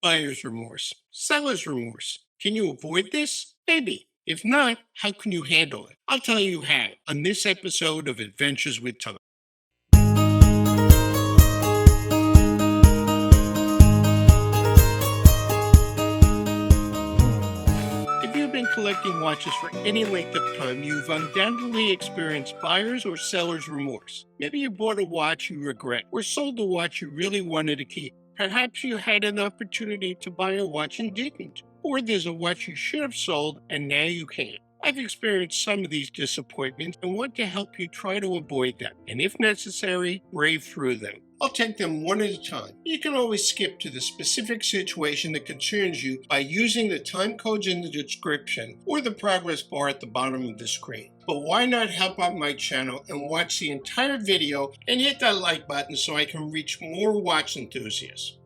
Buyer's remorse, seller's remorse. Can you avoid this? Maybe. If not, how can you handle it? I'll tell you how on this episode of Adventures with Time. If you've been collecting watches for any length of time, you've undoubtedly experienced buyer's or seller's remorse. Maybe you bought a watch you regret, or sold a watch you really wanted to keep. Perhaps you had an opportunity to buy a watch and didn't, or there's a watch you should have sold and now you can't. I've experienced some of these disappointments and want to help you try to avoid them, and if necessary, brave through them. I'll take them one at a time. You can always skip to the specific situation that concerns you by using the time codes in the description or the progress bar at the bottom of the screen. But why not help out my channel and watch the entire video and hit that like button so I can reach more watch enthusiasts?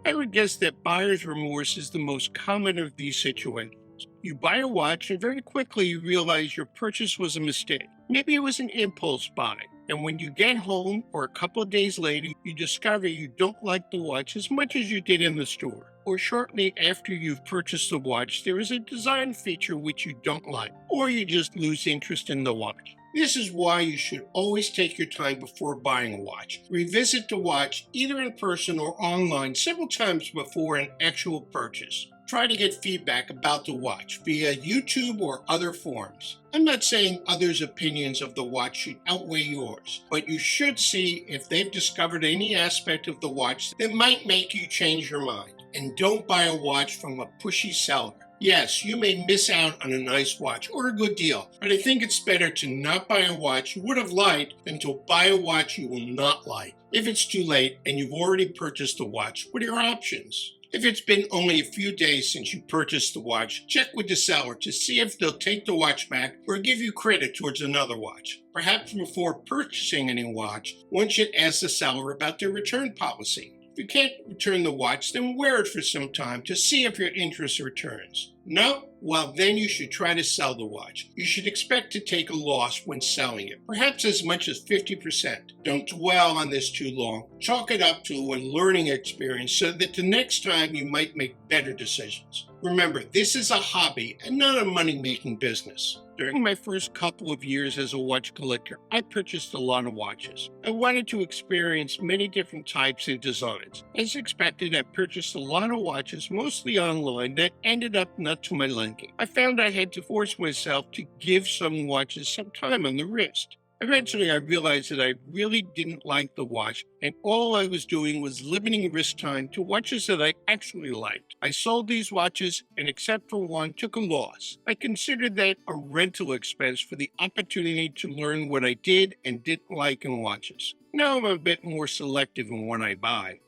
I would guess that buyer's remorse is the most common of these situations. You buy a watch and very quickly you realize your purchase was a mistake. Maybe it was an impulse buy. And when you get home or a couple of days later, you discover you don't like the watch as much as you did in the store. Or shortly after you've purchased the watch, there is a design feature which you don't like, or you just lose interest in the watch. This is why you should always take your time before buying a watch. Revisit the watch either in person or online several times before an actual purchase. Try to get feedback about the watch via YouTube or other forums. I'm not saying others' opinions of the watch should outweigh yours, but you should see if they've discovered any aspect of the watch that might make you change your mind. And don't buy a watch from a pushy seller. Yes, you may miss out on a nice watch or a good deal, but I think it's better to not buy a watch you would have liked than to buy a watch you will not like. If it's too late and you've already purchased the watch, what are your options? If it's been only a few days since you purchased the watch, check with the seller to see if they'll take the watch back or give you credit towards another watch. Perhaps before purchasing any watch, one should ask the seller about their return policy. If you can't return the watch, then wear it for some time to see if your interest returns. No? Well, then you should try to sell the watch. You should expect to take a loss when selling it, perhaps as much as 50%. Don't dwell on this too long. Chalk it up to a learning experience so that the next time you might make better decisions. Remember, this is a hobby and not a money-making business. During my first couple of years as a watch collector, I purchased a lot of watches. I wanted to experience many different types and designs. As expected, I purchased a lot of watches, mostly online, that ended up not to my liking. I found I had to force myself to give some watches some time on the wrist. Eventually, I realized that I really didn't like the watch, and all I was doing was limiting wrist time to watches that I actually liked. I sold these watches, and except for one, took a loss. I considered that a rental expense for the opportunity to learn what I did and didn't like in watches. Now I'm a bit more selective in what I buy.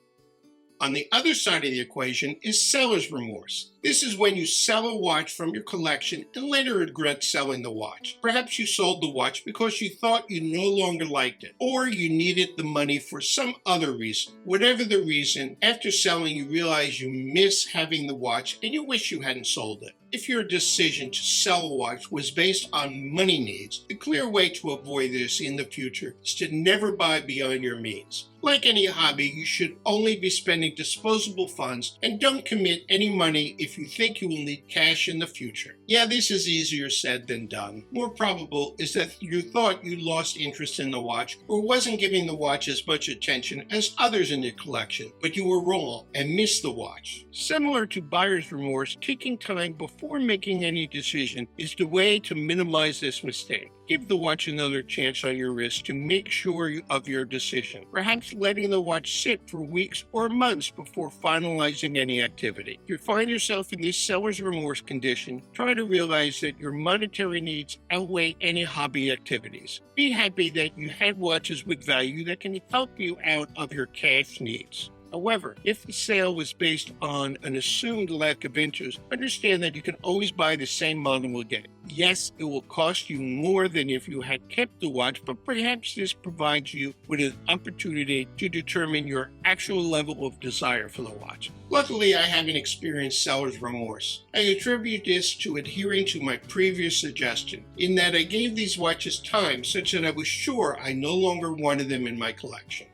On the other side of the equation is seller's remorse. This is when you sell a watch from your collection and later regret selling the watch. Perhaps you sold the watch because you thought you no longer liked it, or you needed the money for some other reason. Whatever the reason, after selling you realize you miss having the watch and you wish you hadn't sold it. If your decision to sell a watch was based on money needs, the clear way to avoid this in the future is to never buy beyond your means. Like any hobby, you should only be spending disposable funds and don't commit any money if you think you will need cash in the future. Yeah, this is easier said than done. More probable is that you thought you lost interest in the watch or wasn't giving the watch as much attention as others in your collection, but you were wrong and missed the watch. Similar to buyer's remorse, taking time before making any decision is the way to minimize this mistake. Give the watch another chance on your wrist to make sure of your decision. Perhaps letting the watch sit for weeks or months before finalizing any activity. If you find yourself in this seller's remorse condition, try to realize that your monetary needs outweigh any hobby activities. Be happy that you had watches with value that can help you out of your cash needs. However, if the sale was based on an assumed lack of interest, understand that you can always buy the same model again. Yes, it will cost you more than if you had kept the watch, but perhaps this provides you with an opportunity to determine your actual level of desire for the watch. Luckily, I haven't experienced seller's remorse. I attribute this to adhering to my previous suggestion, in that I gave these watches time such that I was sure I no longer wanted them in my collection.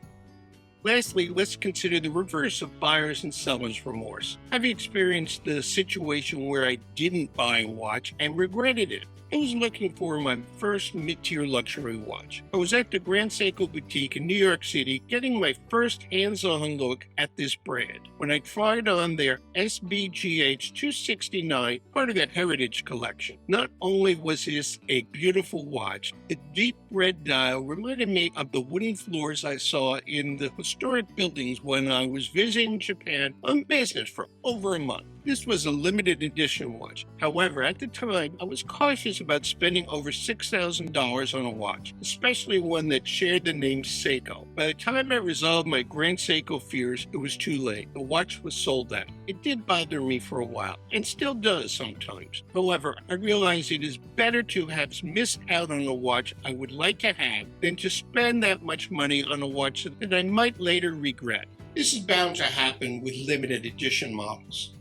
Lastly, let's consider the reverse of buyer's and seller's remorse. I've experienced the situation where I didn't buy a watch and regretted it. I was looking for my first mid-tier luxury watch. I was at the Grand Seiko boutique in New York City getting my first hands-on look at this brand when I tried on their SBGH 269, part of that Heritage collection. Not only was this a beautiful watch, the deep red dial reminded me of the wooden floors I saw in the historic buildings when I was visiting Japan on business for over a month. This was a limited edition watch. However, at the time, I was cautious about spending over $6,000 on a watch, especially one that shared the name Seiko. By the time I resolved my Grand Seiko fears, it was too late. The watch was sold out. It did bother me for a while, and still does sometimes. However, I realized it is better to have missed out on a watch I would like to have than to spend that much money on a watch that I might later regret. This is bound to happen with limited edition models.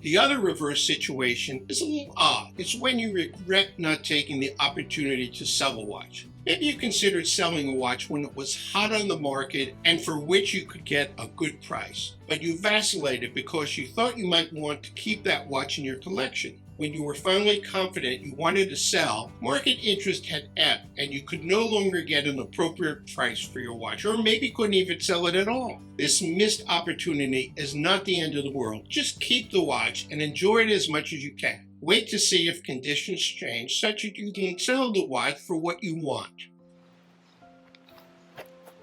The other reverse situation is a little odd. It's when you regret not taking the opportunity to sell a watch. Maybe you considered selling a watch when it was hot on the market and for which you could get a good price, but you vacillated because you thought you might want to keep that watch in your collection. When you were finally confident you wanted to sell, market interest had ebbed and you could no longer get an appropriate price for your watch, or maybe couldn't even sell it at all. This missed opportunity is not the end of the world. Just keep the watch and enjoy it as much as you can. Wait to see if conditions change such that you can sell the watch for what you want.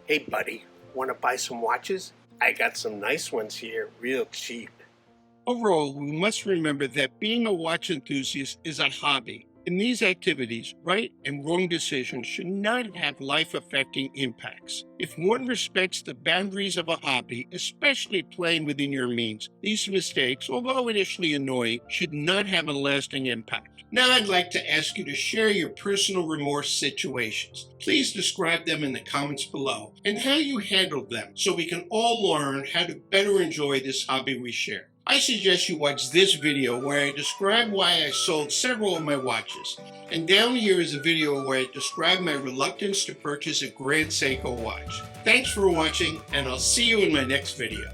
Hey buddy, want to buy some watches? I got some nice ones here, real cheap. Overall, we must remember that being a watch enthusiast is a hobby. In these activities, right and wrong decisions should not have life-affecting impacts. If one respects the boundaries of a hobby, especially playing within your means, these mistakes, although initially annoying, should not have a lasting impact. Now I'd like to ask you to share your personal remorse situations. Please describe them in the comments below and how you handled them so we can all learn how to better enjoy this hobby we share. I suggest you watch this video where I describe why I sold several of my watches. And down here is a video where I describe my reluctance to purchase a Grand Seiko watch. Thanks for watching, and I'll see you in my next video.